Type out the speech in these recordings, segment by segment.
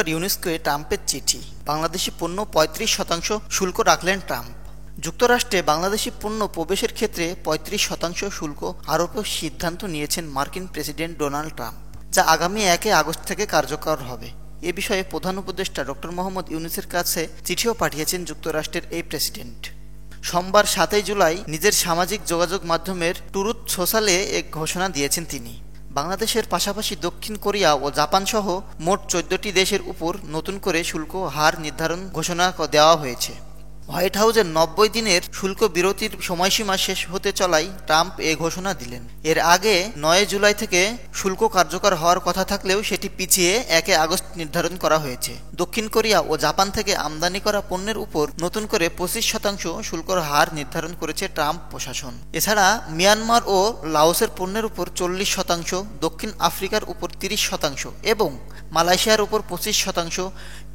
Doctor ইউনুসকে ট্রাম্পের চিঠি। বাংলাদেশি পণ্য ৩৫% শুল্ক রাখলেন ট্রাম্প। যুক্তরাষ্ট্রে বাংলাদেশি পণ্য প্রবেশের ক্ষেত্রে ৩৫% শুল্ক আরোপের সিদ্ধান্ত নিয়েছেন মার্কিন প্রেসিডেন্ট ডোনাল্ড ট্রাম্প, যা আগামী ১ আগস্ট থেকে কার্যকর হবে। এ বিষয়ে প্রধান উপদেষ্টা ডক্টর মোহাম্মদ ইউনুসের কাছে চিঠিও পাঠিয়েছেন যুক্তরাষ্ট্রের এই প্রেসিডেন্ট। সোমবার ৭ জুলাই নিজের সামাজিক যোগাযোগ মাধ্যমের ট্রুথ সোশ্যালে এক ঘোষণা দিয়েছেন তিনি। বাংলাদেশের পাশাপাশি দক্ষিণ কোরিয়া ও জাপান সহ মোট ১৪টি দেশের উপর নতুন করে শুল্ক হার নির্ধারণ ঘোষণা দেওয়া হয়েছে। হোয়াইট হাউসের ৯০ দিনের শুল্ক বিরতির সময়সীমা শেষ হতে চলায় ট্রাম্প এ ঘোষণা দিলেন। এর আগে ৯ জুলাই থেকে শুল্ক কার্যকর হওয়ার কথা থাকলেও সেটি পিছিয়ে ১ আগস্ট নির্ধারণ করা হয়েছে। দক্ষিণ কোরিয়া ও জাপান থেকে আমদানি করা পণ্যের উপর নতুন করে ২৫% শুল্কর হার নির্ধারণ করেছে ট্রাম্প প্রশাসন। এছাড়া মিয়ানমার ও লাওসের পণ্যের উপর ৪০%, দক্ষিণ আফ্রিকার উপর ৩০% এবং মালয়েশিয়ার উপর ২৫%,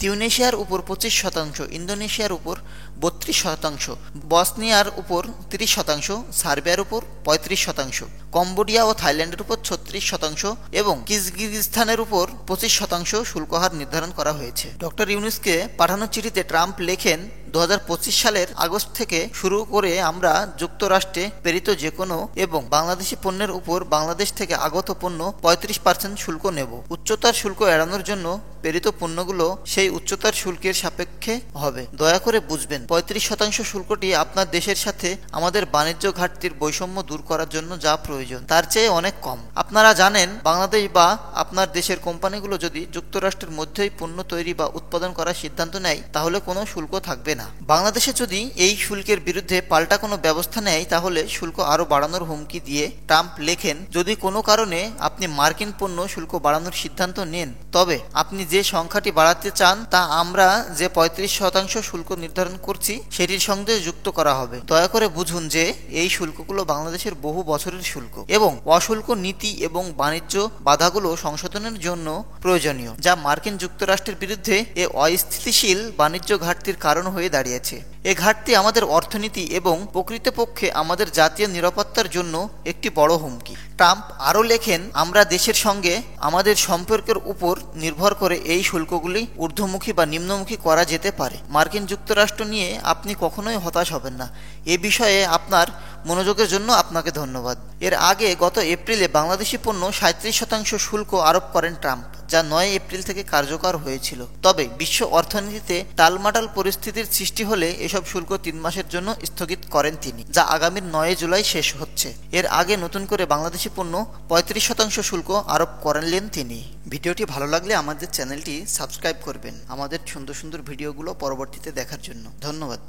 তিউনেশিয়ার উপর ২৫%, ইন্দোনেশিয়ার উপর ৩২%, বসনিয়ার উপর ৩০%, সার্বিয়ার উপর ৩৫%, কম্বোডিয়া ও থাইল্যান্ডের উপর ৩৬% এবং কিরগিজস্তানের উপর ২৫% শুল্ক হার নির্ধারণ করা হয়েছে। ডক্টর ইউনুসকে পাঠানো চিঠিতে ট্রাম্প লেখেন, ২০২৫ সালের আগস্ট থেকে শুরু করে আমরা যুক্তরাষ্ট্রে প্রেরিত যে কোনো এবং বাংলাদেশি পণ্যের উপর বাংলাদেশ থেকে আগত পণ্য ৩৫% শুল্ক নেব। উচ্চতার শুল্ক এড়ানোর জন্য প্রেরিত পণ্যগুলো সেই উচ্চতার শুল্কের সাপেক্ষে হবে। দয়া করে বুঝবেন, ৩৫% শুল্কটি আপনার দেশের সাথে আমাদের বাণিজ্য ঘাটতির বৈষম্য দূর করার জন্য যা প্রয়োজন তার চেয়ে অনেক কম। আপনারা জানেন, বাংলাদেশ বা আপনার দেশের কোম্পানিগুলো যদি যুক্তরাষ্ট্রের মধ্যেই পণ্য তৈরি বা উৎপাদন করার সিদ্ধান্ত নেয় তাহলে কোনো শুল্ক থাকবে না। বাংলাদেশে যদি এই শুল্কের বিরুদ্ধে পাল্টা কোনো ব্যবস্থা নেয় তাহলে শুল্ক আরও বাড়ানোর হুমকি দিয়ে ট্রাম্প লেখেন, যদি কোনো কারণে আপনি মার্কিন পণ্য শুল্ক বাড়ানোর সিদ্ধান্ত নেন তবে আপনি যে সংখ্যাটি বাড়াতে চান তা আমরা যে ৩৫% শুল্ক নির্ধারণ করছি সেটির সঙ্গে যুক্ত করা হবে। দয়া করে বুঝুন যে এই শুল্কগুলো বাংলাদেশের বহু বছরের শুল্ক এবং অশুল্ক নীতি এবং বাণিজ্য বাধাগুলো সংশোধনের জন্য প্রয়োজনীয়, যা মার্কিন যুক্তরাষ্ট্রের বিরুদ্ধে এ অস্থিতিশীল বাণিজ্য ঘাটতির কারণ হয়ে দাঁড়িয়েছে। এ ঘাটতি আমাদের অর্থনীতি এবং প্রকৃতপক্ষে আমাদের জাতীয় নিরাপত্তার জন্য একটি বড় হুমকি। ট্রাম্প আরও লেখেন, আমরা দেশের সঙ্গে আমাদের সম্পর্কের উপর নির্ভর করে এই শুল্কগুলি ঊর্ধ্বমুখী বা নিম্নমুখী করা যেতে পারে। মার্কিন যুক্তরাষ্ট্র নিয়ে আপনি কখনোই হতাশ হবেন না। এ বিষয়ে আপনার মনোযোগের জন্য আপনাকে ধন্যবাদ। এর আগে গত এপ্রিলে বাংলাদেশি পণ্য ৩৭% শুল্ক আরোপ করেন ট্রাম্প, যা ৯ এপ্রিল থেকে কার্যকর হয়েছিল। তবে বিশ্ব অর্থনীতিতে টালমাটাল পরিস্থিতির সৃষ্টি হলে এসব শুল্ক ৩ মাসের জন্য স্থগিত করেন তিনি, যা আগামী ৯ জুলাই শেষ হচ্ছে। এর আগে নতুন করে বাংলাদেশি পণ্য ৩৫% শুল্ক আরোপ করলেন তিনি। ভিডিওটি ভালো লাগলে আমাদের চ্যানেলটি সাবস্ক্রাইব করবেন আমাদের সুন্দর সুন্দর ভিডিওগুলো পরবর্তীতে দেখার জন্য। ধন্যবাদ।